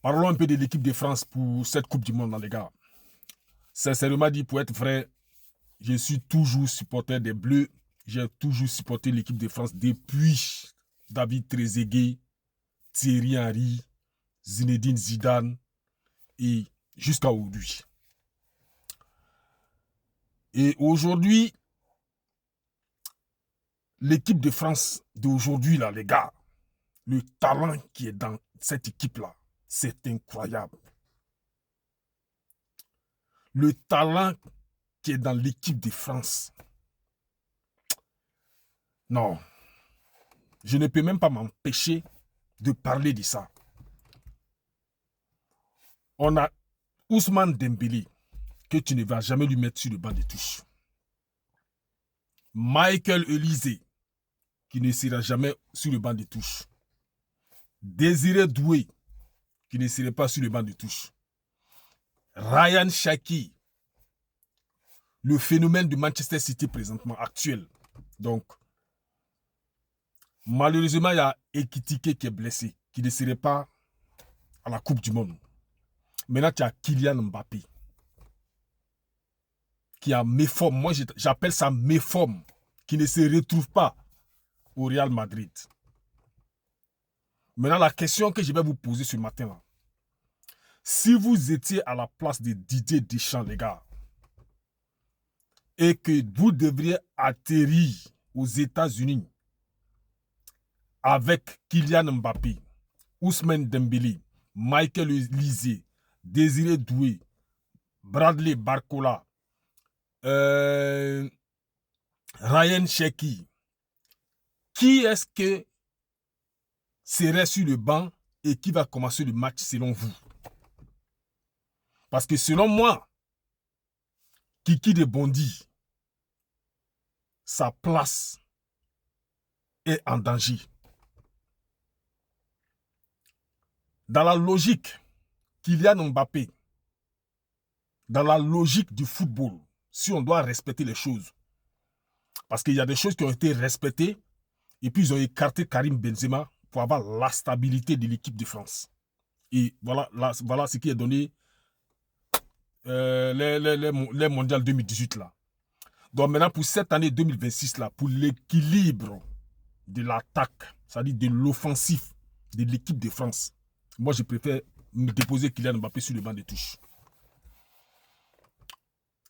Parlons un peu de l'équipe de France pour cette Coupe du Monde, là, les gars. Sincèrement dit, pour être vrai, je suis toujours supporter des Bleus. J'ai toujours supporté l'équipe de France depuis David Trezeguet, Thierry Henry, Zinedine Zidane et jusqu'à aujourd'hui. Et aujourd'hui, l'équipe de France d'aujourd'hui, là, les gars, le talent qui est dans cette équipe-là, c'est incroyable. Le talent qui est dans l'équipe de France. Non, je ne peux même pas m'empêcher de parler de ça. On a Ousmane Dembélé, que tu ne vas jamais lui mettre sur le banc de touche. Michael Olise, qui ne sera jamais sur le banc de touche. Désiré Doué, qui ne serait pas sur le banc de touche. Ryan Cherki, le phénomène de Manchester City présentement, actuel. Donc, malheureusement, il y a Ekitike qui est blessé, qui ne serait pas à la Coupe du Monde. Maintenant, tu as Kylian Mbappé, qui a méforme. Moi, j'appelle ça méforme, qui ne se retrouve pas au Real Madrid. Maintenant, la question que je vais vous poser ce matin-là, si vous étiez à la place de Didier Deschamps, les gars, et que vous devriez atterrir aux États-Unis avec Kylian Mbappé, Ousmane Dembélé, Michael Olise, Désiré Doué, Bradley Barcola, Ryan Cherki, qui est-ce que serait sur le banc et qui va commencer le match selon vous? Parce que selon moi, Kiki de Bondy, sa place est en danger. Dans la logique, Kylian Mbappé, dans la logique du football, si on doit respecter les choses, parce qu'il y a des choses qui ont été respectées, et puis ils ont écarté Karim Benzema pour avoir la stabilité de l'équipe de France. Et voilà, voilà ce qui est donné les mondiales 2018 là. Donc maintenant pour cette année 2026 là, pour l'équilibre de l'attaque, c'est-à-dire de l'offensif de l'équipe de France, moi je préfère me déposer Kylian Mbappé sur le banc de touche.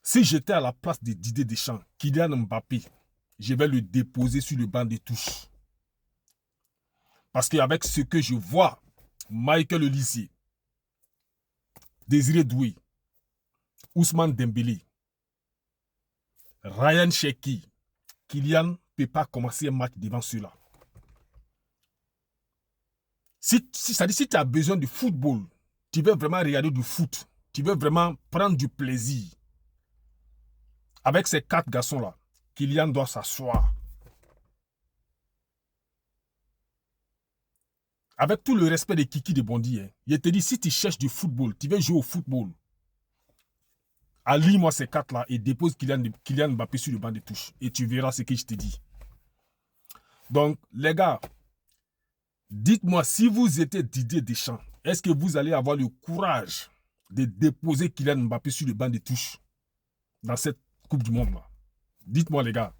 Si j'étais à la place de Didier Deschamps, Kylian Mbappé, je vais le déposer sur le banc de touche. Parce qu'avec ce que je vois, Michael Olise, Désiré Doué, Ousmane Dembélé, Ryan Cherki, Kylian ne peut pas commencer un match devant ceux-là. Si tu as besoin de football, tu veux vraiment regarder du foot, tu veux vraiment prendre du plaisir, avec ces 4 garçons-là, Kylian doit s'asseoir. Avec tout le respect de Kiki de Bondy, hein, je te dis, si tu cherches du football, tu veux jouer au football, allie-moi ces 4-là et dépose Kylian Mbappé sur le banc de touche. Et tu verras ce que je te dis. Donc, les gars, dites-moi, si vous étiez Didier Deschamps, est-ce que vous allez avoir le courage de déposer Kylian Mbappé sur le banc de touche dans cette Coupe du Monde là? Dites-moi, les gars.